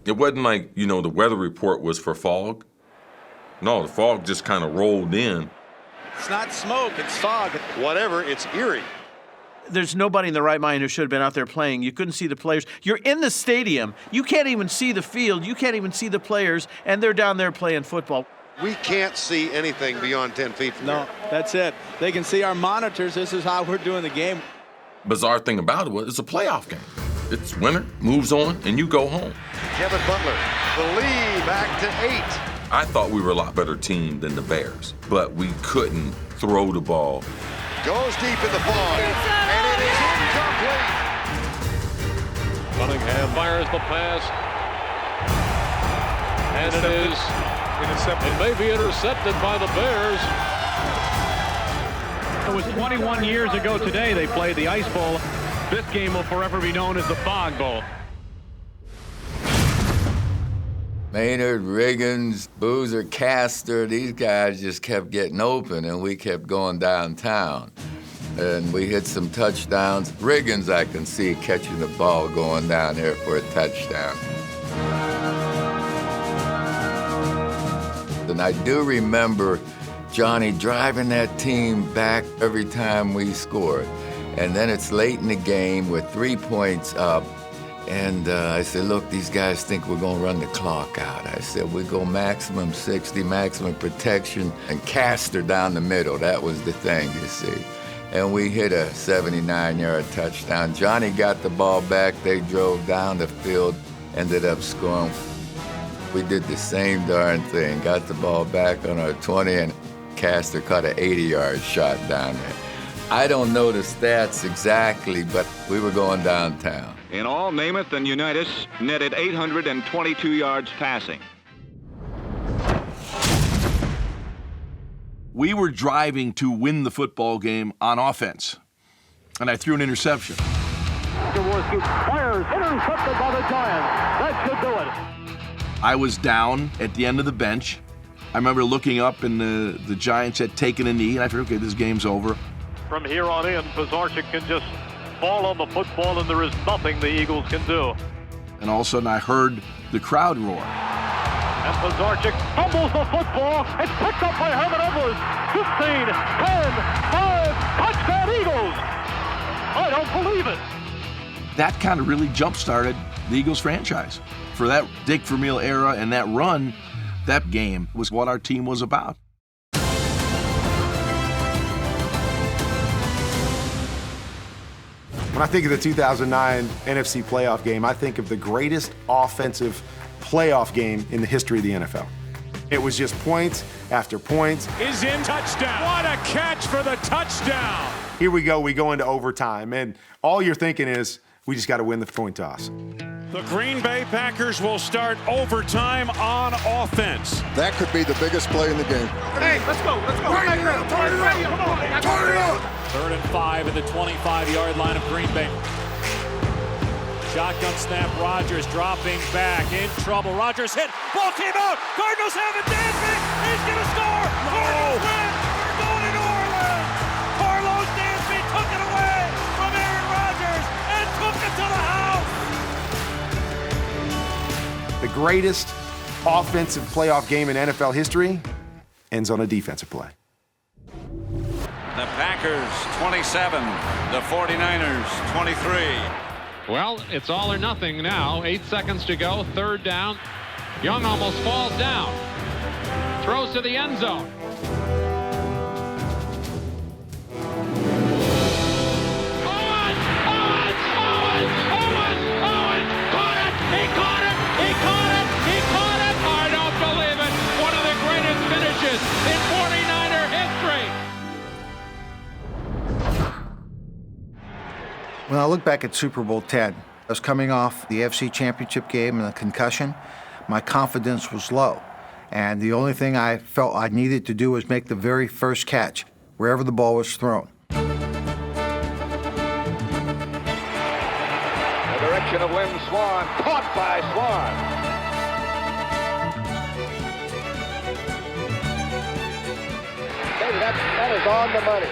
It wasn't like, you know, the weather report was for fog. No, the fog just kind of rolled in. It's not smoke, it's fog. Whatever, it's eerie. There's nobody in the right mind who should have been out there playing. You couldn't see the players. You're in the stadium. You can't even see the field. You can't even see the players, and they're down there playing football. We can't see anything beyond 10 feet from here. That's it. They can see our monitors. This is how we're doing the game. Bizarre thing about it was it's a playoff game. It's winner, moves on, and you go home. Kevin Butler, the lead back to 8. I thought we were a lot better team than the Bears, but we couldn't throw the ball. Goes deep in the fog, and it is incomplete. Cunningham fires the pass, and it is intercepted. It may be intercepted by the Bears. It was 21 years ago today they played the Ice Bowl. This game will forever be known as the Fog Bowl. Maynard, Riggins, Boozer, Castor, these guys just kept getting open, and we kept going downtown. And we hit some touchdowns. Riggins, I can see catching the ball going down there for a touchdown. And I do remember Johnny driving that team back every time we scored. And then it's late in the game, we're 3 points up. And I said, look, these guys think we're going to run the clock out. I said, we go maximum 60, maximum protection, and Castor down the middle. That was the thing, you see. And we hit a 79-yard touchdown. Johnny got the ball back. They drove down the field, ended up scoring. We did the same darn thing, got the ball back on our 20, and Castor caught an 80-yard shot down there. I don't know the stats exactly, but we were going downtown. In all, Namath and Unitas netted 822 yards passing. We were driving to win the football game on offense, and I threw an interception. Jaworski fires, intercepted by the Giants. That should do it. I was down at the end of the bench. I remember looking up, and the Giants had taken a knee, and I figured, okay, this game's over. From here on in, Pizarchik can just fall on the football, and there is nothing the Eagles can do. And all of a sudden, I heard the crowd roar. And Pizarchik fumbles the football. It's picked up by Herman Edwards. 15, 10, 5, touchdown Eagles. I don't believe it. That kind of really jump-started the Eagles franchise. For that Dick Vermeil era and that run, that game was what our team was about. When I think of the 2009 NFC playoff game, I think of the greatest offensive playoff game in the history of the NFL. It was just points after points. Is in touchdown. What a catch for the touchdown. Here we go into overtime, and all you're thinking is, we just got to win the coin toss. The Green Bay Packers will start overtime on offense. That could be the biggest play in the game. Hey, let's go. Turn it out. 3rd and 5 at the 25-yard line of Green Bay. Shotgun snap, Rodgers dropping back, in trouble. Rodgers hit, ball came out. Cardinals have it, Dansby, he's gonna score. Cardinals win, we're going to New Orleans. Carlos Dansby took it away from Aaron Rodgers and took it to the house. The greatest offensive playoff game in NFL history ends on a defensive play. The Packers 27, the 49ers 23. Well, it's all or nothing now. 8 seconds to go, 3rd down. Young almost falls down. Throws to the end zone. Owen! Caught it! He caught it! I don't believe it! One of the greatest finishes in 49er history! When I look back at Super Bowl X, I was coming off the AFC Championship game and a concussion. My confidence was low. And the only thing I felt I needed to do was make the very first catch, wherever the ball was thrown. The direction of Lynn Swann, caught by Swann. That is on the money.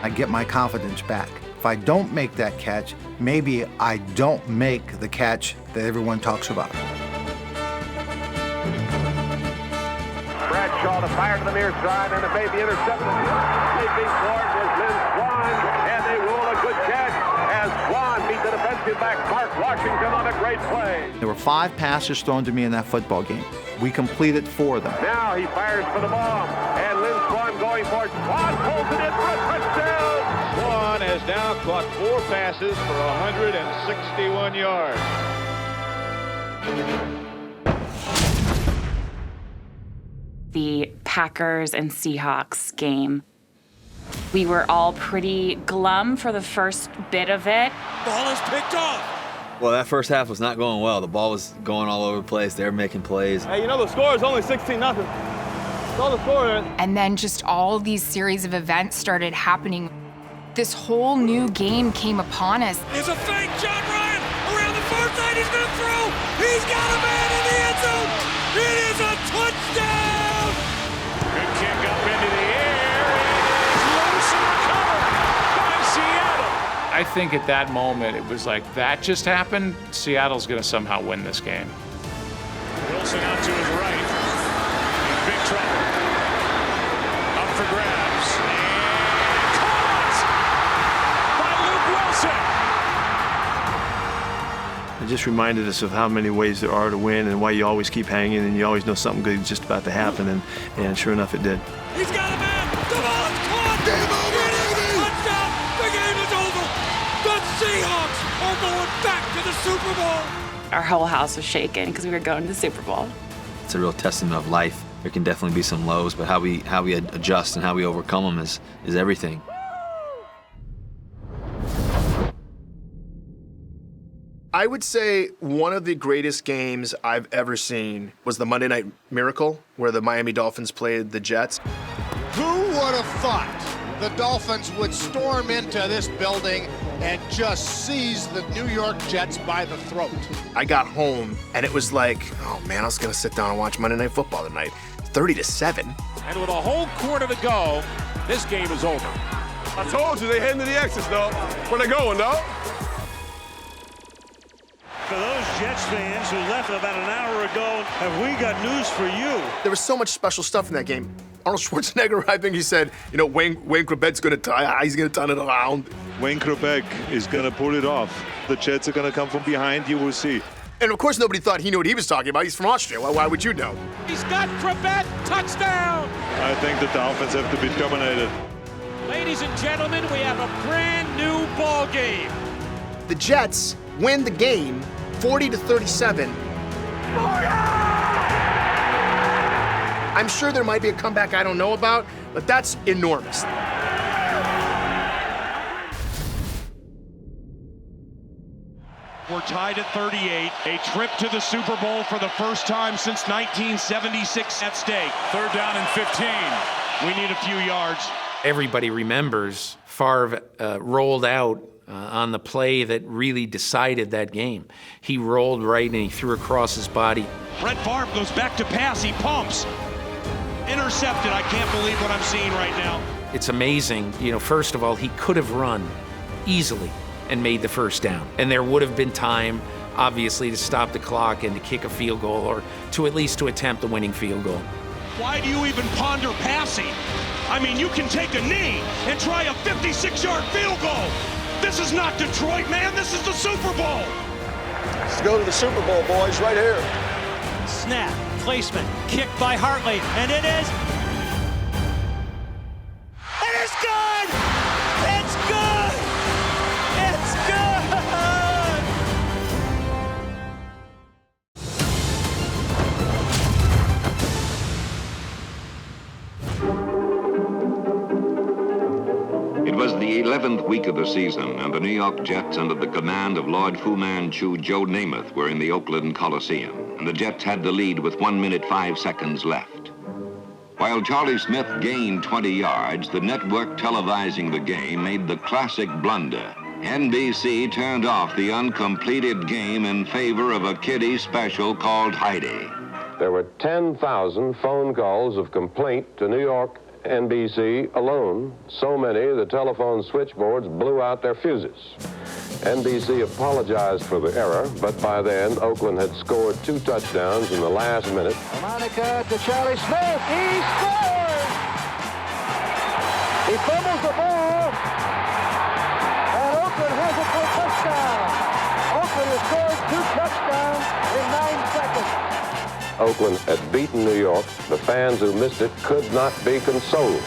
I get my confidence back. If I don't make that catch, maybe I don't make the catch that everyone talks about. Shaw to fire to the near side, and it may be intercepted. Leaping forward was Lynn Swan, and they rule a good catch as Swan meets the defensive back Mark Washington on a great play. There were 5 passes thrown to me in that football game. We completed 4 of them. Now he fires for the bomb, and Lynn Swan going for it. Swan pulls it in for a touchdown. Swan has now caught 4 passes for 161 yards. The Packers and Seahawks game. We were all pretty glum for the first bit of it. Ball is picked off. Well, that first half was not going well. The ball was going all over the place. They were making plays. Hey, you know the score is only 16-0. That's all the score is. And then just all these series of events started happening. This whole new game came upon us. There's a fake. John Ryan around the far side. He's going to throw. He's got a man in the end zone. It is a touchdown. Good kick up into the air. It is loose and recovered by Seattle. I think at that moment it was like, that just happened. Seattle's going to somehow win this game. Wilson out to his right. In big trouble. Up for grabs. And caught by Luke Wilson. It just reminded us of how many ways there are to win and why you always keep hanging and you always know something good is just about to happen, and sure enough it did. He's got a man. The ball is caught. Game over, baby. Touchdown. The game is over. The Seahawks are going back to the Super Bowl. Our whole house was shaking because we were going to the Super Bowl. It's a real testament of life. There can definitely be some lows, but how we adjust and how we overcome them is everything. I would say one of the greatest games I've ever seen was the Monday Night Miracle, where the Miami Dolphins played the Jets. Who would have thought the Dolphins would storm into this building and just seize the New York Jets by the throat? I got home, and it was like, oh man, I was going to sit down and watch Monday Night Football tonight. 30-7. And with a whole quarter to go, this game is over. I told you, they heading to the exits, though. Where they going, though? For those Jets fans who left about an hour ago, have we got news for you? There was so much special stuff in that game. Arnold Schwarzenegger, I think he said, Wayne Krabek's going to tie. He's going to turn it around. Wayne Krabek is going to pull it off. The Jets are going to come from behind. You will see. And of course, nobody thought he knew what he was talking about. He's from Austria. Why would you know? He's got Krabek. Touchdown. I think the Dolphins have to be dominated. Ladies and gentlemen, we have a brand new ball game. The Jets win the game 40-37. I'm sure there might be a comeback I don't know about, but that's enormous. We're tied at 38. A trip to the Super Bowl for the first time since 1976 at stake. 3rd down and 15. We need a few yards. Everybody remembers Favre rolled out on the play that really decided that game. He rolled right and he threw across his body. Brett Favre goes back to pass. He pumps. Intercepted. I can't believe what I'm seeing right now. It's amazing. First of all, he could have run easily and made the first down. And there would have been time, obviously, to stop the clock and to kick a field goal or to at least to attempt the winning field goal. Why do you even ponder passing? I mean, you can take a knee and try a 56-yard field goal. This is not Detroit, man. This is the Super Bowl. Let's go to the Super Bowl, boys, right here. Snap, placement, kick by Hartley, and it is good! It's good! It's good! It was the 11th week of the season, and the New York Jets, under the command of Lord Fu Manchu Joe Namath, were in the Oakland Coliseum, and the Jets had the lead with 1 minute 5 seconds left. While Charlie Smith gained 20 yards, the network televising the game made the classic blunder. NBC turned off the uncompleted game in favor of a kiddie special called Heidi. There were 10,000 phone calls of complaint to New York NBC alone. So many, the telephone switchboards blew out their fuses. NBC apologized for the error, but by then, Oakland had scored 2 touchdowns in the last minute. Monica to Charlie Smith. He scores! He fumbles the ball, and Oakland has it for a touchdown. Oakland has scored 2 touchdowns in 9 seconds. Oakland had beaten New York. The fans who missed it could not be consoled.